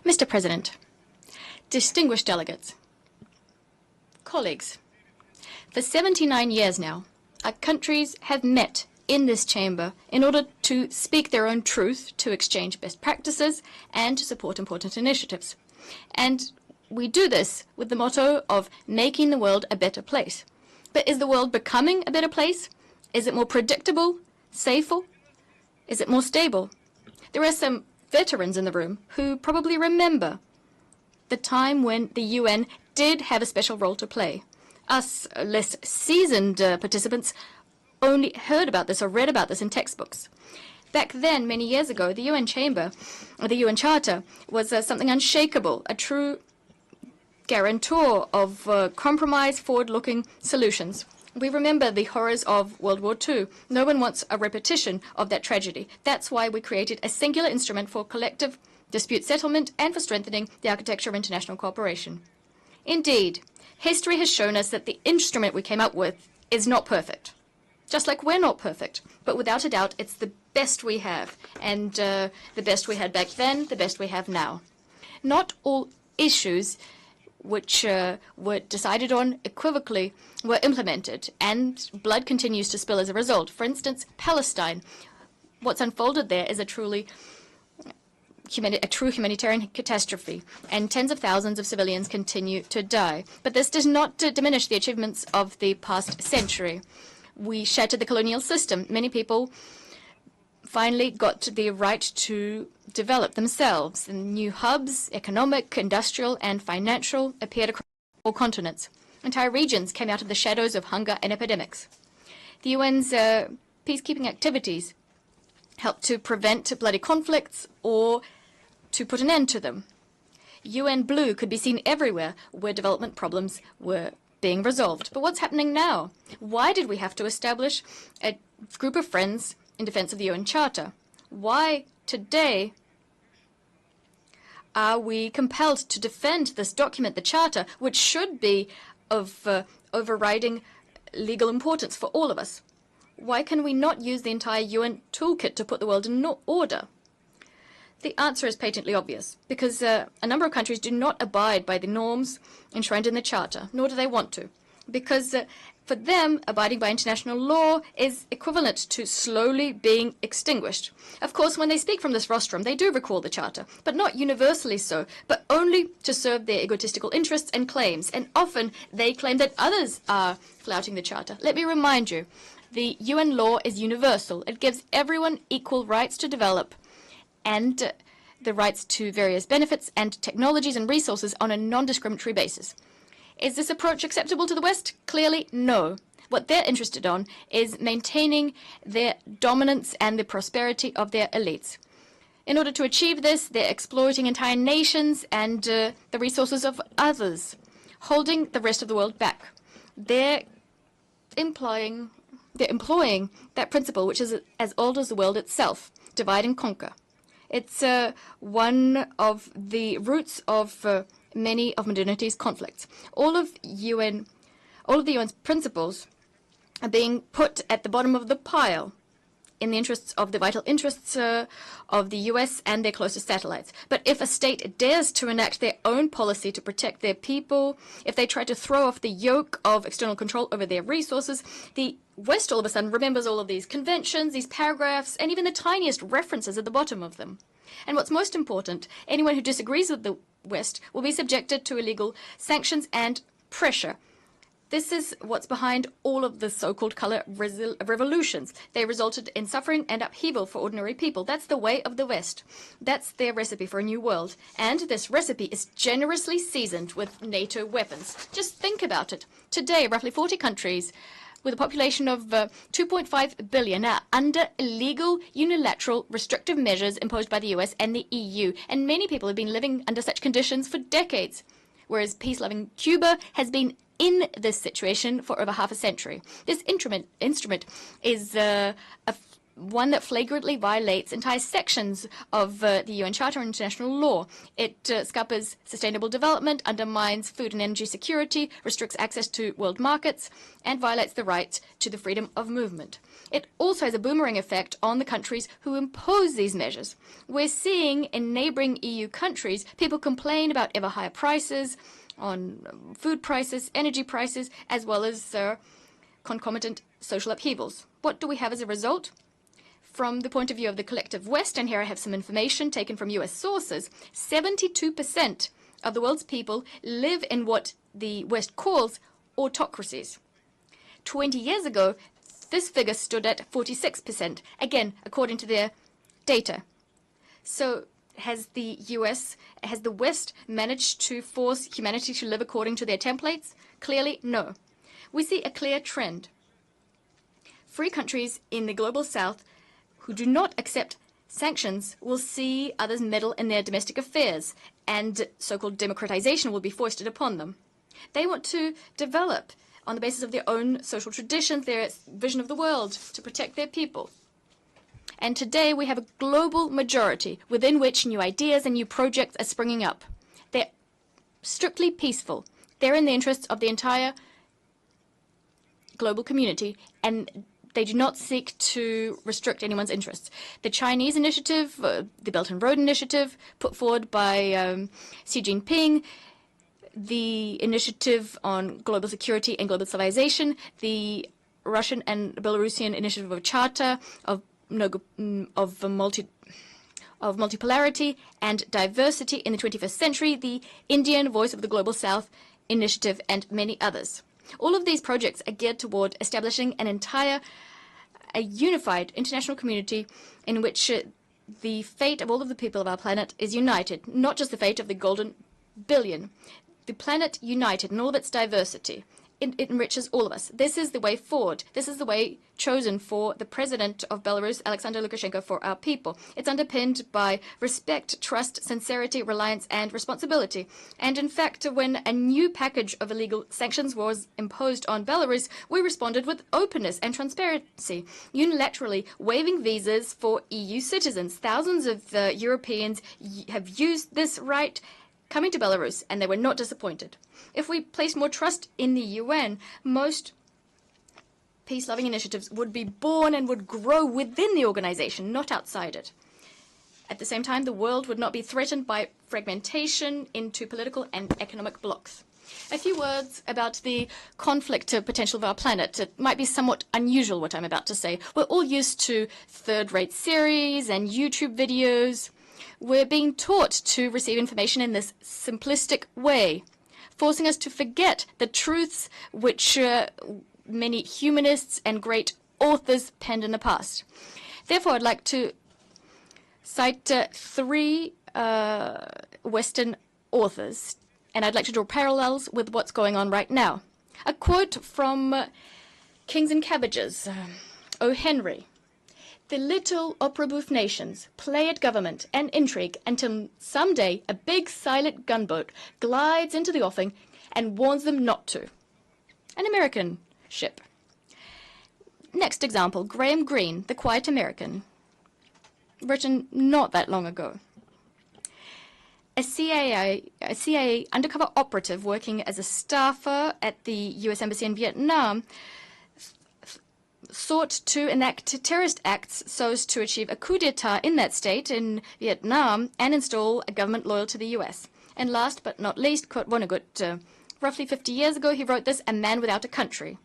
Mr. President, distinguished delegates, colleagues, for 79 years now, our countries have met in this chamber in order to speak their own truth, to exchange best practices, and to support important initiatives. And we do this with the motto of making the world a better place. But is the world becoming a better place? Is it more predictable, safer? Is it more stable? There are some veterans in the room who probably remember the time when the UN did have a special role to play. Us less seasoned participants only heard about this or read about this in textbooks. Back then, many years ago, the UN Chamber, or the UN Charter, was something unshakable, a true guarantor of compromise, forward-looking solutions. We remember the horrors of World War II. No one wants a repetition of that tragedy. That's why we created a singular instrument for collective dispute settlement and for strengthening the architecture of international cooperation. Indeed, history has shown us that the instrument we came up with is not perfect. Just like we're not perfect, but without a doubt, it's the best we have, and the best we had back then, the best we have now. Not all issues which were decided on equivocally were implemented, and blood continues to spill as a result. For instance, Palestine. What's unfolded there is a true humanitarian catastrophe, and tens of thousands of civilians continue to die. But this does not diminish the achievements of the past century. We shattered the colonial system. Many people finally got the right to develop themselves. And new hubs, economic, industrial, and financial, appeared across all continents. Entire regions came out of the shadows of hunger and epidemics. The UN's peacekeeping activities helped to prevent bloody conflicts or to put an end to them. UN Blue could be seen everywhere where development problems were being resolved. But what's happening now? Why did we have to establish a group of friends in defense of the UN Charter? Why today are we compelled to defend this document, the Charter, which should be of overriding legal importance for all of us? Why can we not use the entire UN toolkit to put the world in order? The answer is patently obvious, because a number of countries do not abide by the norms enshrined in the Charter, nor do they want to, because for them, abiding by international law is equivalent to slowly being extinguished. Of course, when they speak from this rostrum, they do recall the Charter, but not universally so, but only to serve their egotistical interests and claims, and often they claim that others are flouting the Charter. Let me remind you, the UN law is universal. It gives everyone equal rights to develop and the rights to various benefits and technologies and resources on a non-discriminatory basis. Is this approach acceptable to the West? Clearly, no. What they're interested in is maintaining their dominance and the prosperity of their elites. In order to achieve this, they're exploiting entire nations and the resources of others, holding the rest of the world back. They're employing that principle, which is as old as the world itself, divide and conquer. It's one of the roots of many of modernity's conflicts. All of the UN's principles are being put at the bottom of the pile in the interests of the vital interests of the US and their closest satellites. But if a state dares to enact their own policy to protect their people, if they try to throw off the yoke of external control over their resources, the West all of a sudden remembers all of these conventions, these paragraphs, and even the tiniest references at the bottom of them. And what's most important, anyone who disagrees with the West will be subjected to illegal sanctions and pressure. This is what's behind all of the so-called color revolutions. They resulted in suffering and upheaval for ordinary people. That's the way of the West. That's their recipe for a new world. And this recipe is generously seasoned with NATO weapons. Just think about it. Today, roughly 40 countries with a population of 2.5 billion are under illegal, unilateral, restrictive measures imposed by the US and the EU. And many people have been living under such conditions for decades, whereas peace-loving Cuba has been in this situation for over half a century. This instrument is a one that flagrantly violates entire sections of the UN Charter and international law. It scuppers sustainable development, undermines food and energy security, restricts access to world markets, and violates the right to the freedom of movement. It also has a boomerang effect on the countries who impose these measures. We're seeing in neighboring EU countries people complain about ever higher prices on food prices, energy prices, as well as concomitant social upheavals. What do we have as a result? From the point of view of the collective West, and here I have some information taken from US sources, 72% of the world's people live in what the West calls autocracies. 20 years ago, this figure stood at 46%, again, according to their data. So has the West managed to force humanity to live according to their templates? Clearly, no. We see a clear trend. Free countries in the global South who do not accept sanctions will see others meddle in their domestic affairs, and so-called democratization will be foisted upon them. They want to develop on the basis of their own social traditions, their vision of the world, to protect their people. And today we have a global majority within which new ideas and new projects are springing up. They're strictly peaceful. They're in the interests of the entire global community, and they do not seek to restrict anyone's interests. The Chinese initiative, the Belt and Road Initiative, put forward by Xi Jinping, the initiative on global security and global civilization, the Russian and Belarusian initiative of Charter, of multipolarity and diversity in the 21st century, the Indian Voice of the Global South initiative, and many others. All of these projects are geared toward establishing a unified international community in which the fate of all of the people of our planet is united, not just the fate of the golden billion. The planet united in all of its diversity. It enriches all of us. This is the way forward. This is the way chosen for the president of Belarus, Alexander Lukashenko, for our people. It's underpinned by respect, trust, sincerity, reliance, and responsibility. And in fact, when a new package of illegal sanctions was imposed on Belarus, we responded with openness and transparency, unilaterally waiving visas for EU citizens. Thousands of Europeans have used this right coming to Belarus, and they were not disappointed. If we place more trust in the UN, most peace-loving initiatives would be born and would grow within the organization, not outside it. At the same time, the world would not be threatened by fragmentation into political and economic blocs. A few words about the conflict potential of our planet. It might be somewhat unusual what I'm about to say. We're all used to third-rate series and YouTube videos. We're being taught to receive information in this simplistic way, forcing us to forget the truths which many humanists and great authors penned in the past. Therefore, I'd like to cite three Western authors, and I'd like to draw parallels with what's going on right now. A quote from Kings and Cabbages, O. Henry. The little opera bouffe nations play at government and intrigue until someday a big silent gunboat glides into the offing and warns them not to. An American ship. Next example, Graham Greene, The Quiet American, written not that long ago. A CIA undercover operative working as a staffer at the U.S. Embassy in Vietnam sought to enact terrorist acts so as to achieve a coup d'etat in that state, in Vietnam, and install a government loyal to the U.S. And last but not least, Kurt Vonnegut. Roughly 50 years ago, he wrote this, A Man Without a Country.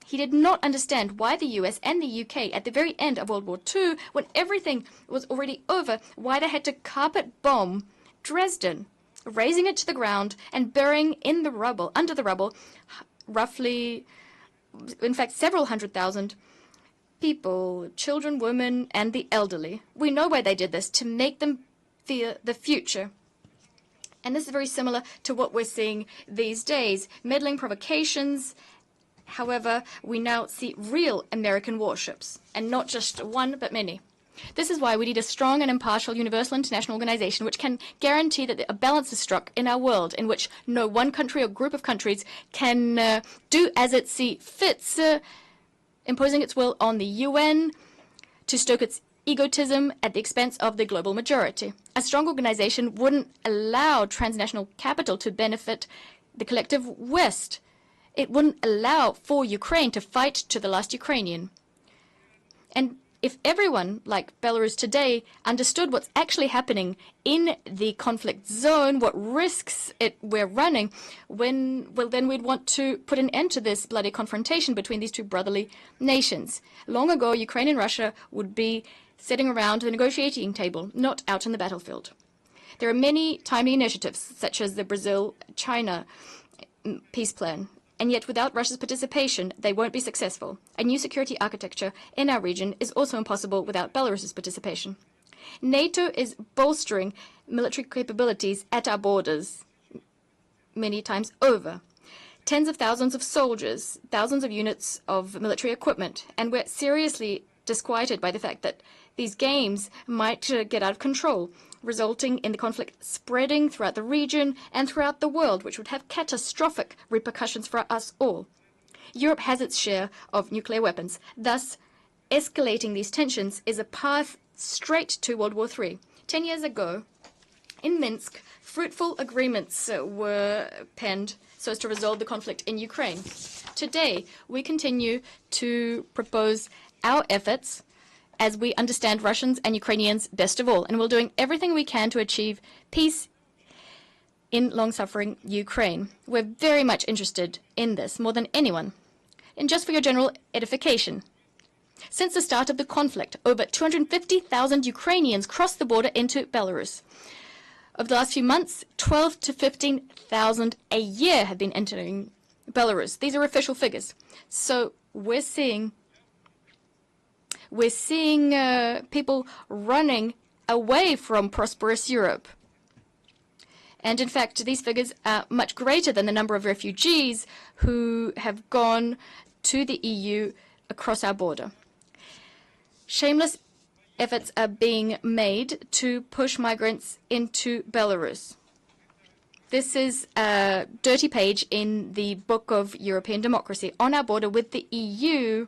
He did not understand why the U.S. and the U.K. at the very end of World War II, when everything was already over, why they had to carpet bomb Dresden, razing it to the ground and burying in the rubble, under the rubble, roughly, in fact, several 100,000 people, children, women, and the elderly. We know why they did this, to make them fear the future. And this is very similar to what we're seeing these days, meddling provocations. However, we now see real American warships, and not just one, but many. This is why we need a strong and impartial universal international organization which can guarantee that a balance is struck in our world, in which no one country or group of countries can do as it sees fits imposing its will on the UN to stoke its egotism at the expense of the global majority. A strong organization wouldn't allow transnational capital to benefit the collective West. It wouldn't allow for Ukraine to fight to the last Ukrainian. And if everyone, like Belarus today, understood what's actually happening in the conflict zone, what risks we're running, then we'd want to put an end to this bloody confrontation between these two brotherly nations. Long ago, Ukraine and Russia would be sitting around the negotiating table, not out in the battlefield. There are many timely initiatives, such as the Brazil-China peace plan, and yet without Russia's participation, they won't be successful. A new security architecture in our region is also impossible without Belarus's participation. NATO is bolstering military capabilities at our borders many times over. Tens of thousands of soldiers, thousands of units of military equipment, and we're seriously disquieted by the fact that these games might get out of control, resulting in the conflict spreading throughout the region and throughout the world, which would have catastrophic repercussions for us all. Europe has its share of nuclear weapons. Thus, escalating these tensions is a path straight to World War III. 10 years ago, in Minsk, fruitful agreements were penned so as to resolve the conflict in Ukraine. Today, we continue to propose our efforts as we understand Russians and Ukrainians best of all, and we're doing everything we can to achieve peace in long-suffering Ukraine. We're very much interested in this, more than anyone. And just for your general edification, since the start of the conflict, over 250,000 Ukrainians crossed the border into Belarus. Over the last few months, 12 to 15,000 a year have been entering Belarus. These are official figures. So we're seeing people running away from prosperous Europe. And in fact, these figures are much greater than the number of refugees who have gone to the EU across our border. Shameless efforts are being made to push migrants into Belarus. This is a dirty page in the Book of European Democracy. On our border with the EU,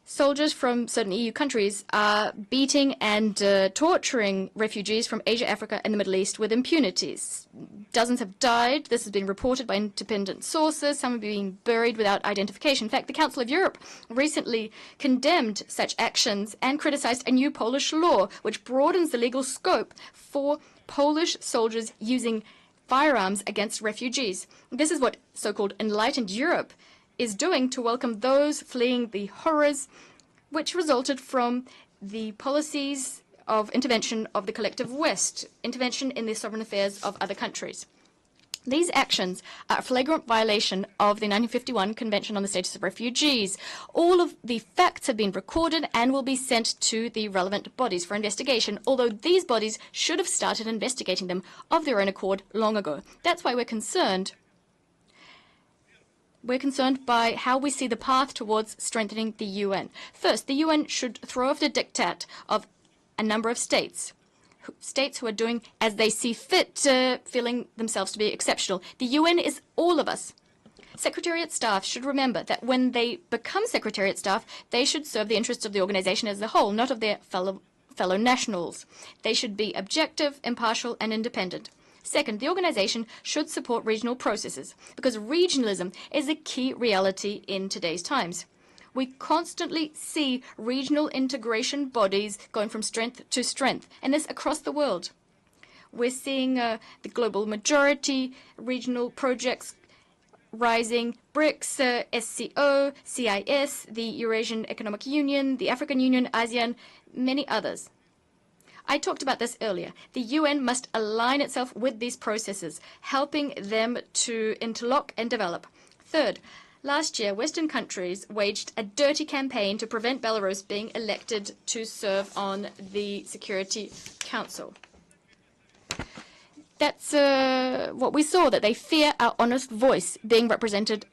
soldiers from certain EU countries are beating and torturing refugees from Asia, Africa, and the Middle East with impunities. Dozens have died. This has been reported by independent sources. Some have been buried without identification. In fact, the Council of Europe recently condemned such actions and criticized a new Polish law which broadens the legal scope for Polish soldiers using firearms against refugees. This is what so-called enlightened Europe is doing to welcome those fleeing the horrors which resulted from the policies of intervention of the collective West, intervention in the sovereign affairs of other countries. These actions are a flagrant violation of the 1951 Convention on the Status of Refugees. All of the facts have been recorded and will be sent to the relevant bodies for investigation, although these bodies should have started investigating them of their own accord long ago. That's why we're concerned. We're concerned by how we see the path towards strengthening the UN. First, the UN should throw off the diktat of a number of states who are doing as they see fit, feeling themselves to be exceptional. The UN is all of us. Secretariat staff should remember that when they become Secretariat staff, they should serve the interests of the organization as a whole, not of their fellow nationals. They should be objective, impartial, and independent. Second, the organization should support regional processes, because regionalism is a key reality in today's times. We constantly see regional integration bodies going from strength to strength, and this across the world. We're seeing the global majority, regional projects rising, BRICS, SCO, CIS, the Eurasian Economic Union, the African Union, ASEAN, many others. I talked about this earlier. The UN must align itself with these processes, helping them to interlock and develop. Third, last year, Western countries waged a dirty campaign to prevent Belarus being elected to serve on the Security Council. That's what we saw, that they fear our honest voice being represented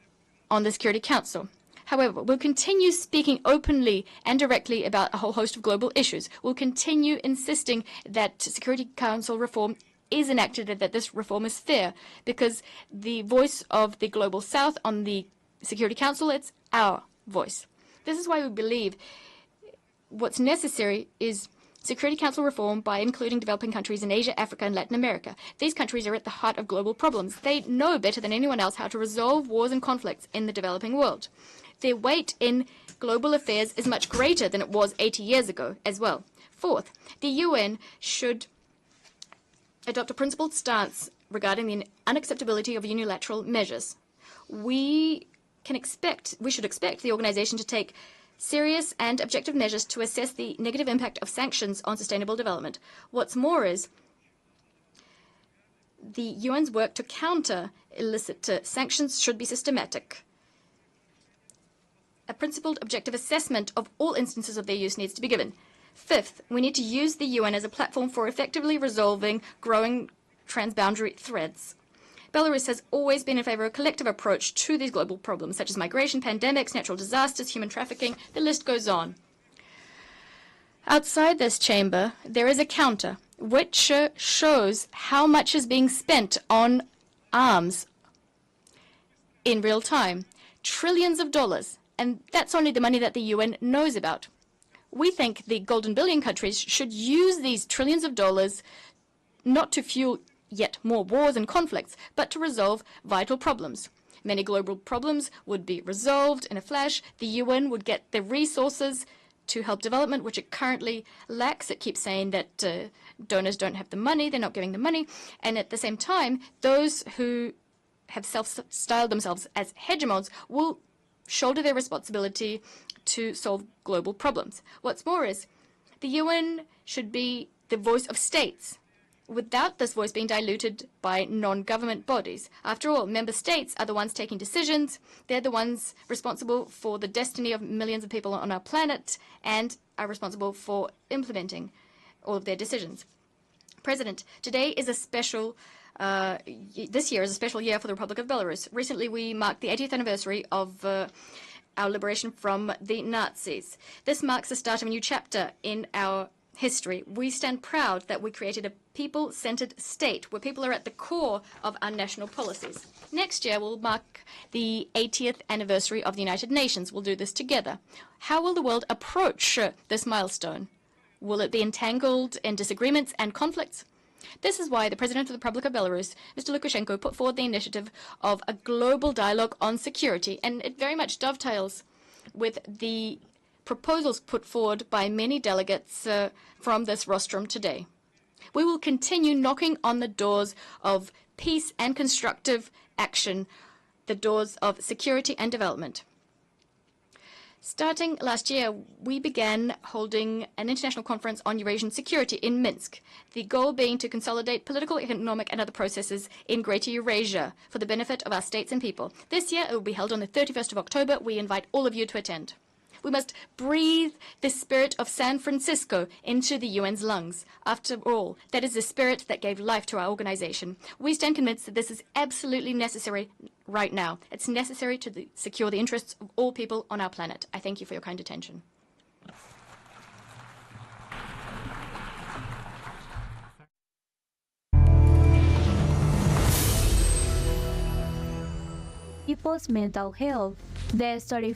on the Security Council. However, we'll continue speaking openly and directly about a whole host of global issues. We'll continue insisting that Security Council reform is enacted and that this reform is fair, because the voice of the Global South on the Security Council, it's our voice. This is why we believe what's necessary is Security Council reform by including developing countries in Asia, Africa, and Latin America. These countries are at the heart of global problems. They know better than anyone else how to resolve wars and conflicts in the developing world. Their weight in global affairs is much greater than it was 80 years ago as well. Fourth, the UN should adopt a principled stance regarding the unacceptability of unilateral measures. We should expect the organization to take serious and objective measures to assess the negative impact of sanctions on sustainable development. What's more is the UN's work to counter illicit sanctions should be systematic. A principled objective assessment of all instances of their use needs to be given. Fifth, we need to use the UN as a platform for effectively resolving growing transboundary threats. Belarus has always been in favor of a collective approach to these global problems, such as migration, pandemics, natural disasters, human trafficking. The list goes on. Outside this chamber, there is a counter, which shows how much is being spent on arms in real time. Trillions of dollars. And that's only the money that the UN knows about. We think the golden billion countries should use these trillions of dollars not to fuel yet more wars and conflicts, but to resolve vital problems. Many global problems would be resolved in a flash. The UN would get the resources to help development, which it currently lacks. It keeps saying that donors don't have the money, they're not giving the money. And at the same time, those who have self-styled themselves as hegemons will shoulder their responsibility to solve global problems. What's more is the UN should be the voice of states, without this voice being diluted by non-government bodies. After all, member states are the ones taking decisions. They're the ones responsible for the destiny of millions of people on our planet and are responsible for implementing all of their decisions. President, today is a special this year is a special year for the Republic of Belarus. Recently, we marked the 80th anniversary of our liberation from the Nazis. This marks the start of a new chapter in our history. We stand proud that we created a people-centered state where people are at the core of our national policies. Next year, we'll mark the 80th anniversary of the United Nations. We'll do this together. How will the world approach this milestone? Will it be entangled in disagreements and conflicts? This is why the President of the Republic of Belarus, Mr. Lukashenko, put forward the initiative of a global dialogue on security, and it very much dovetails with the proposals put forward by many delegates from this rostrum today. We will continue knocking on the doors of peace and constructive action, the doors of security and development. Starting last year, we began holding an international conference on Eurasian security in Minsk, the goal being to consolidate political, economic, and other processes in Greater Eurasia for the benefit of our states and people. This year, it will be held on the 31st of October. We invite all of you to attend. We must breathe the spirit of San Francisco into the UN's lungs. After all, that is the spirit that gave life to our organization. We stand convinced that this is absolutely necessary right now. It's necessary to secure the interests of all people on our planet. I thank you for your kind attention. People's mental health. The story